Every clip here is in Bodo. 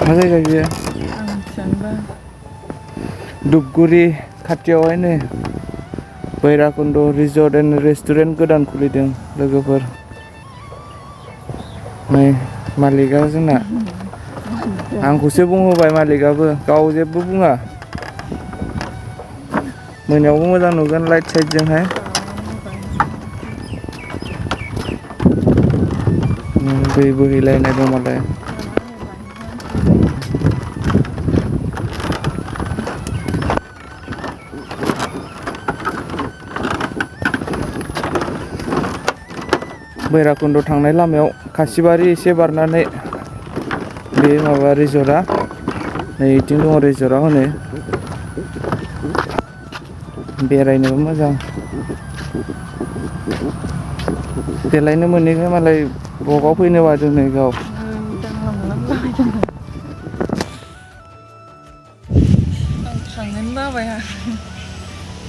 मा जायगा बियो? आं मिथियानोबा। धुपगुरि खाथियावहायनो भैराकुन्द रिजर्ट एन्ड रेस्टुरेन्ट गोदान खुलिदों लोगोफोर। नै मालिकआ जोंना आंखौसो बुंहोबाय मालिकआबो, गाव जेबो बुङा। मोनायावबो मोजां नुगोन लाइट साइटजोंहाय। दै बोहैलायनाय दं मालाय। भैराकुन्द थांनाय लामायाव खासिबारि एसे बारनानै बे माबा रिजर्टआ, नै बिथिं दङ रिजर्टआ हनै। बेरायनोबो मोजां। देलायनो मोनैखाय मालाय ब्लगाव फैनो बादों नै गाव। आं थांनोनो बाबाय आं।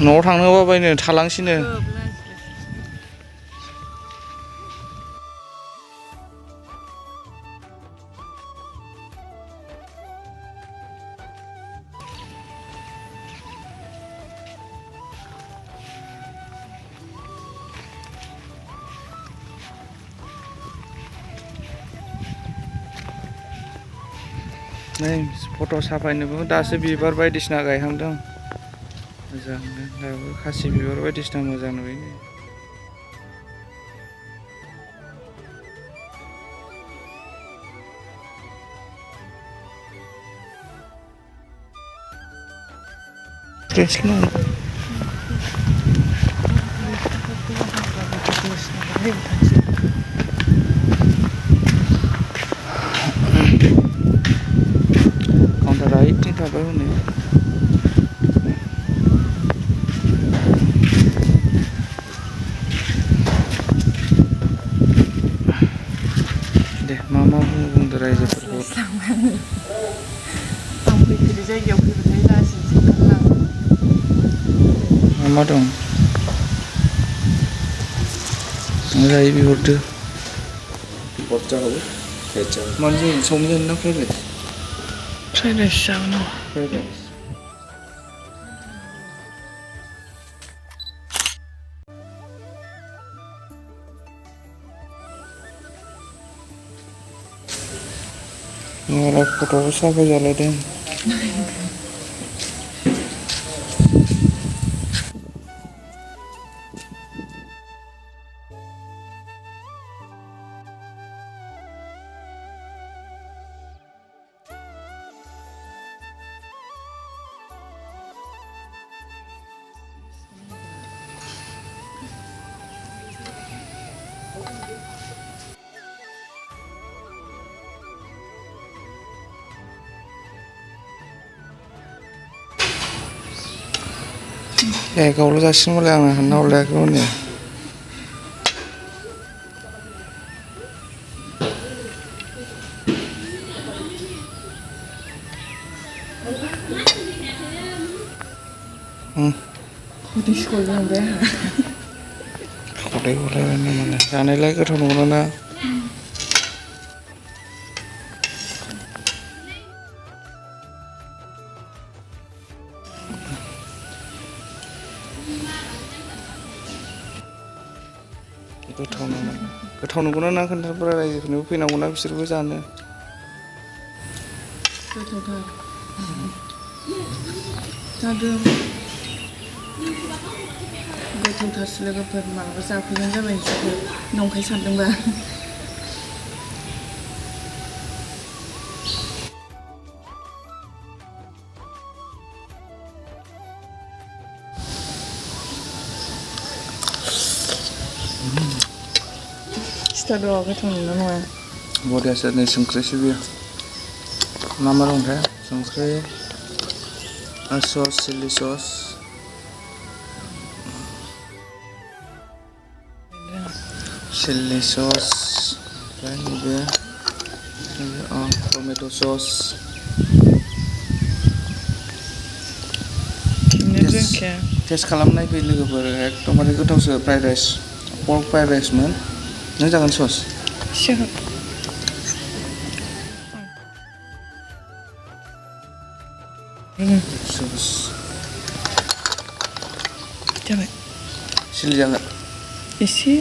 न'आव थांनो बाबायनो थालांसैनो। नै फट' साफायनोबो दासो बिबार बायदिसिना गायहांदों मोजांनो, दाबो खासि बिबार बायदिसिना मोजां नुयो। काउन्टारा ओइथिं थाबाय हनै। दे मा बुंदो रायजोफोरखौ। आं फैफेरै जायगायाव फैबाथाय लाजिनोसै ओंखारलाङो। मा दं? जायो बिहरदो। मानो जायो? चावमिन जानो ना फ्राइड राइस? फ्राइड राइस जागोन आं। Fried rice. मालाय फट'बो साफाय जालायदों। ए गावल' जासिगोन मालाय, आं हानना हरलायाखै हनै। उदै सलायलांबाय आंहा। खदै गलायबाय ना मालाय, जानायलाय गोथाव नंगौना ना? गोथाव नंगौना ना खोन्थाब्रा, रायजोफोरनोबो फैनांगौना बिसोरबो जानो। गोथावथार जादों। गोथावथारसो लोगोफोर, मालाबा जाफैबानो जाबाय नोंसोरबो नंखाय सानदोंबा। खिथाद' गोथाव नंगौना नङा? बरियासो, नै संख्रिसो बियो। मा दंथाय? संख्रि, सस, चिलि सस, ओमफ्राय नैबे टमेट' सस। टेस्ट खालामनाय फै लोगोफोर, एकदमबारे गोथावसो फ्राइड राइस। पर्क फ्राइड राइसमोन। नों जागोन सस? जाबाय सिलि जागोन एसे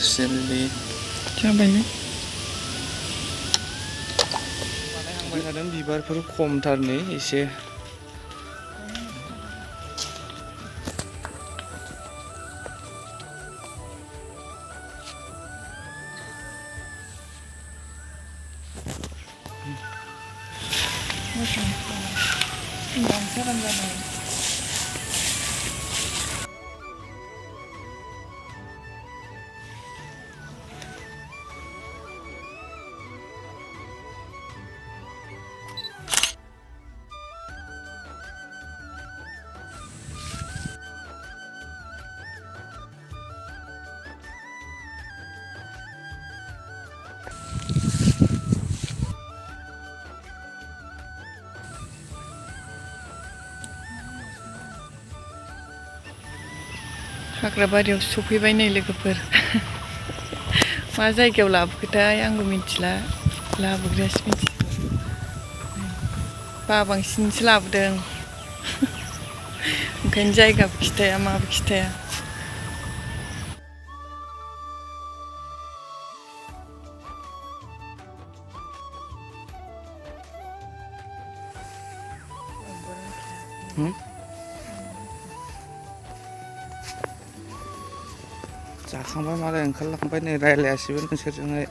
सिलि जाबायलै बानायहांबाय थादों बिबारफोर खमथार नै एसे साराम जाबाय हाग्राबारियाव सफैबाय नै लोगोफोर मा जायगायाव लाबोखोथाय आंबो मिथिला लाबोग्रायासो मिथिगौ बाबांसिनसो लाबोदों ओंखायनो जायगाबो खिथाया माबो खिथाया जाखांबाय मालाय ओंखारलांबाय नै रायलायासैबो नोंसोरजोंहाय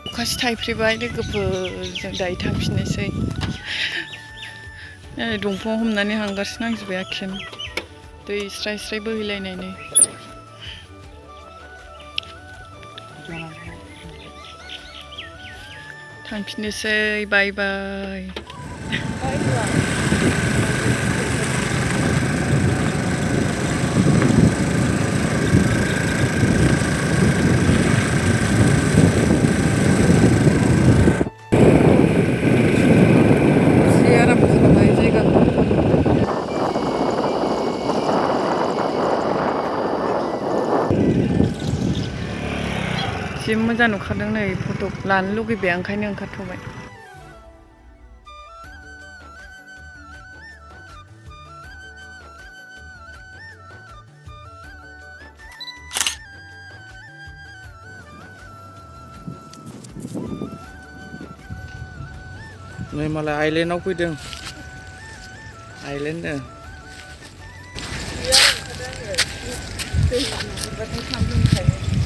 अखासो थाइफ्रिबाय लोगोफोर जों दायो थांफिननोसै दंफाङाव हमनानै हांगारसो नांजोब्बाय आखेन दै स्राय स्राय बोहैलायनायनि थांफिननोसै बाय बाय जि मोजां नुखादों नै फट' लानो लुगैबाय ओंखायनो ओंखारथ'बाय नै मालाय आइलेण्डआव फैदों आइलेण्ड दै नुबाथाय थांनो लुबैखायो